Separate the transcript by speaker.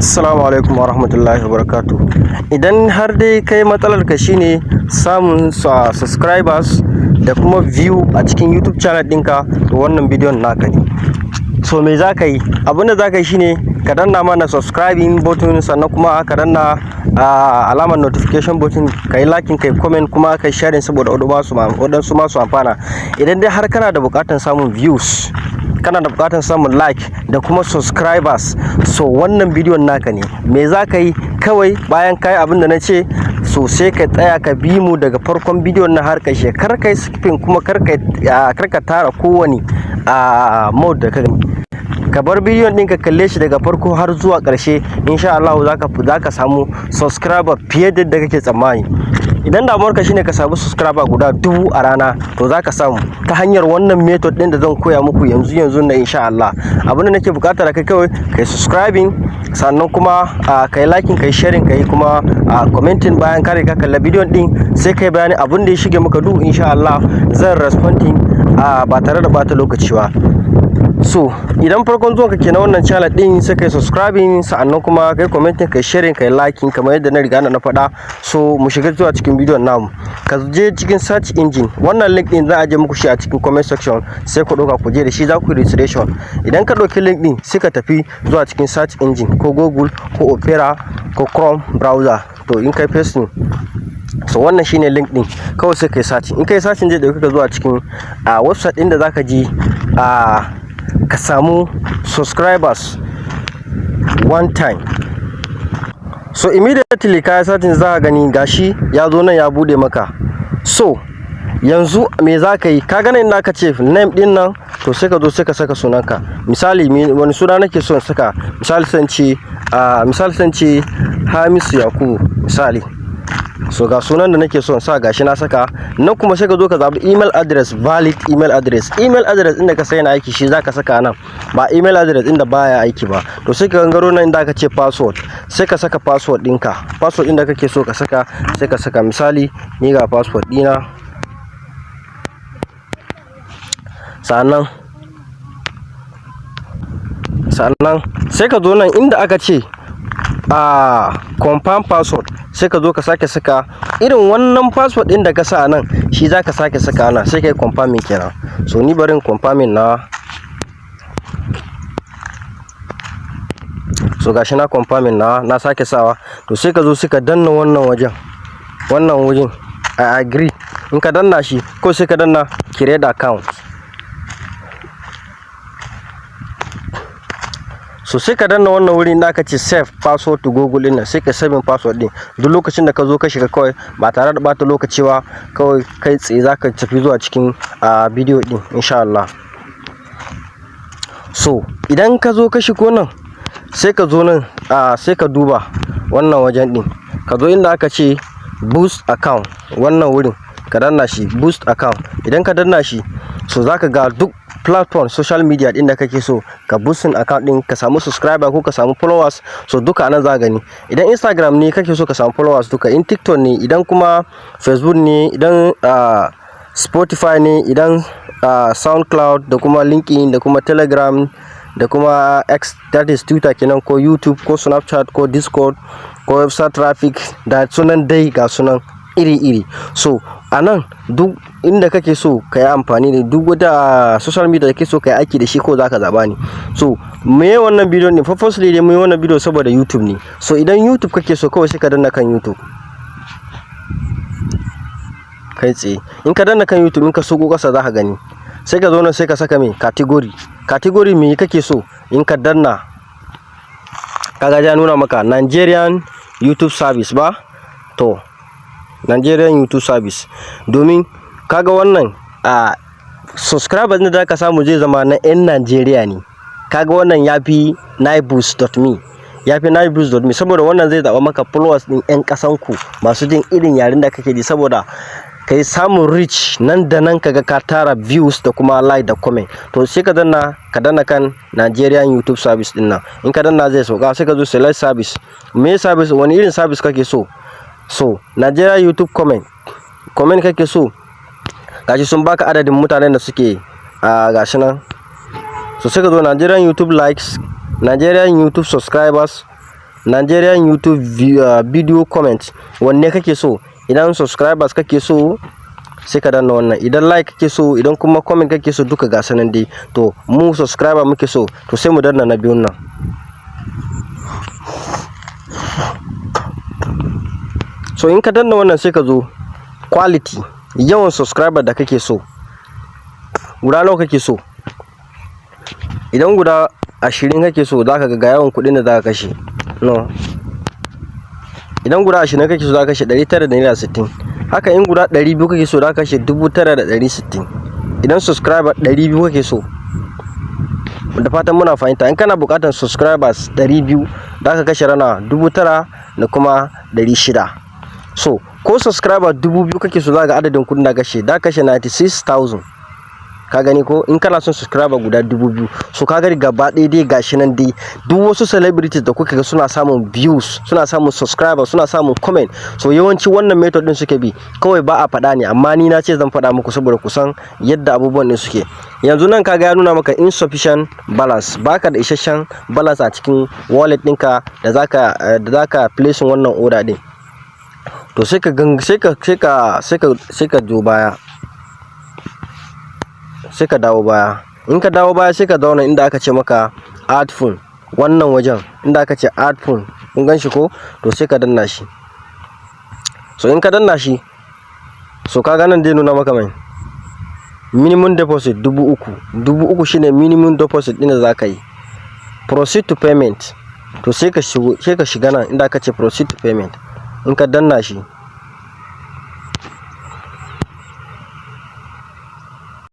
Speaker 1: Assalamu alaikum warahmatullahi wabarakatuh. Idan har dai kai matsalar ka shine samun subscribers da kuma view a cikin YouTube channel ɗinka, to wannan bidiyon naka ne. So me za ka yi? Abinda za ka yi shine ka danna mana subscribing button, sannan kuma ka danna alamar notification button, ka yi liking, ka yi comment, kuma ka yi sharing saboda waɗansu masu amfana. Idan dai har kana da buƙatar samun views, kana da buƙatar samun like da kuma subscribers, so wannan bidiyon naka ne. Me za ka yi? Kawai bayan kai abin da na ce, so sai ka tsaya ka bi mu daga farkon bidiyon na har ƙarshe. Kar ka yi skipping, kuma kar ka tara kowane mode da ka gani. Ka bar bidiyon ɗin ka kalle shi daga farko har zuwa ƙarshe. Insha Allah za ka samu subscriber fiye da yadda kake tsammani. Idan damuwarka shine ka samu subscriber guda 1000 a rana, to za ka samu ta hanyar wannan method ɗin da zan koya muku yanzu na insha Allah. Abin da nake buƙata da kai kawai ka yi subscribing, sannan kuma ka yi liking, ka yi sharing, ka yi kuma commenting bayan ka riga kalla bidiyon ɗin, sai ka yi bayani abin da ya shige maka duhu. Insha Allah zan responding ba tare da bata lokaci ba. So idan farkon zuwan ka kenan wannan channel din, sai kai subscribing, sa'annan kuma kai commenting, kai sharing, kai liking kamar yadda na riga na faɗa. So mu shiga zuwa cikin bidiyon namu. Ka je cikin search engine, wannan link din za a je muku shi a cikin comment section, sai ku ɗauka ku je da shi, za ku yi registration. Idan ka ɗauki link din, sai ka tafi zuwa cikin search engine, ko Google, ko Opera, ko Chrome browser. To in kai pasting, so wannan shine link din, kawai sai kai search. In kai search zai dauke ka zuwa cikin website din da zaka je ka samu subscribers one time. So immediately ka yi searching, za ka gani gashi ya zo nan ya bude maka. So yanzu me za ka yi? Ka gane inda aka ce name din nan, to sai ka zo sai ka saka sunanka. Misali wani suna nake son saka? Misali san ce Hamisu Yakubu misali. So ga sunan da nake son sa, gashi na saka nan. Kuma sai ka zo ka zabi email address, valid email address. Email address inda ka sai na aiki shi zaka saka nan, ba email address inda baya aiki ba. To sai ka gangaro nan inda aka ce password, sai ka saka password ɗinka. Password inda kake so ka saka, sai ka saka. Misali ni ga password ɗina. Sannan sai ka zo nan inda aka ce confirm password, sai ka zo ka sake saka irin wannan password din da ka sa nan, shi za ka sake saka nan, sai ka yi confirming kenan. So ni barin confirming na, so gashi na confirming na sake sawa. To sai ka zo sai ka danna wannan wajen I agree. In ka danna shi, ko sai ka danna create account. So sai ka danna wannan wurin da aka ce save password to Google din nan, sai ka save password din. Duk lokacin da ka zo ka shiga, kawai ba tare da bata lokaci ba, kawai kai tsaye zaka tafi zuwa cikin bidiyo din insha Allah. So idan ka zo ka shigo nan, sai ka zo nan sai ka duba wannan wajen din, ka zo inda aka ce boost account, wannan wurin ka danna shi boost account. Idan ka danna shi, so zaka ga duk platform social media din da kake so ka boosting account din, ka samu subscriber ko ka samu followers, so duka anan za gani. Idan Instagram ne kake so ka samu followers duka, in TikTok ne, idan kuma Facebook ne, idan Spotify ne, idan SoundCloud, da kuma LinkedIn, da kuma Telegram, da kuma X, that is Twitter kenan, ko YouTube, ko Snapchat, ko Discord, ko website traffic, da sunan dai ga sunan iri-iri. So anan duk inda kake so ka yi amfani da duk wata social media da kake so ka yi aiki da shi, ko za ka zaba ne. So me wannan bidiyo ne, purposely dai mun yi wannan bidiyo saboda YouTube ne. So idan YouTube kake so, kawai sai ka danna kan YouTube kai tsaye. In ka danna kan YouTube, in ka soko kasa za ka gani, sai ka zo nan sai ka saka me category me kake so. In ka danna, kaga ya nuna maka Nigerian YouTube service ba, to Nigerian YouTube service, domin kaga wannan subscribers ne da ka samu zai zama na 'yan Najeriya ne. Kaga wannan yafi niboost.me, saboda wannan zai zaba maka followers din 'yan kasanku masu jin irin yaren da kake ji, saboda kai samun reach nan da nan, kaga ka tara views da kuma like da comment. To sai ka danna kan Nigerian YouTube service din nan. In ka danna zai sauka, sai ka zo select service. Me service, wani irin service kake so? So Nigeria YouTube comment kake so, gashi sun baka adadin mutanen da suke gashi nan. So sai ka zo Nigerian YouTube likes, Nigerian YouTube subscribers, Nigerian YouTube video comment, wanne kake so? Idan subscribers kake so sai ka danna wannan, idan like kake so, idan kuma comment kake so, duka ga sanan dai. To mu subscriber muke so, to sai mu danna na biyun nan. So in ka danna wannan sai ka zo quality, yawan subscriber da kake so, guda nawa kake so. Idan guda 20 kake so, zaka ga yawan kuɗin da zaka kashe. No, idan guda 20 kake so zaka kashe 960. Haka in guda 200 kake so zaka kashe 9960. Idan subscriber 200 kake so, da fatan muna fahimta. In kana buƙatar subscribers 200 zaka kashe rana 9,000 da kuma 600. So ko subscriber 2000 kake so zaka ga adadin kuɗin da kashe, da kashe 96,000. Ka gani ko? In kana son subscriber guda 2000, so ka gani gaba ɗaya dai gashi nan dai duk wasu celebrities da kuka ga suna samun views, suna samun subscribers, suna samun comment. So yawanci wannan method din suke bi, kawai ba a faɗa ne, amma ni na ce zan faɗa muku saboda ku san yadda abubuwan ne suke. Yanzu nan kaga ya nuna maka insufficient balance, baka da isasshen balance a cikin wallet ɗinka da zaka place wannan order din. To sai ka jo baya, sai ka dawo baya. In ka dawo baya sai ka zauna inda aka ce maka add phone, wannan wajen inda aka ce add phone, kun gan shi ko? To sai ka danna shi. So in ka danna shi, so ka ga nan dai nuna maka mai minimum deposit 3,000. 3,000 shine minimum deposit din da zaka yi. Proceed to payment, to sai ka shiga nan inda aka ce proceed to payment. In ka danna shi,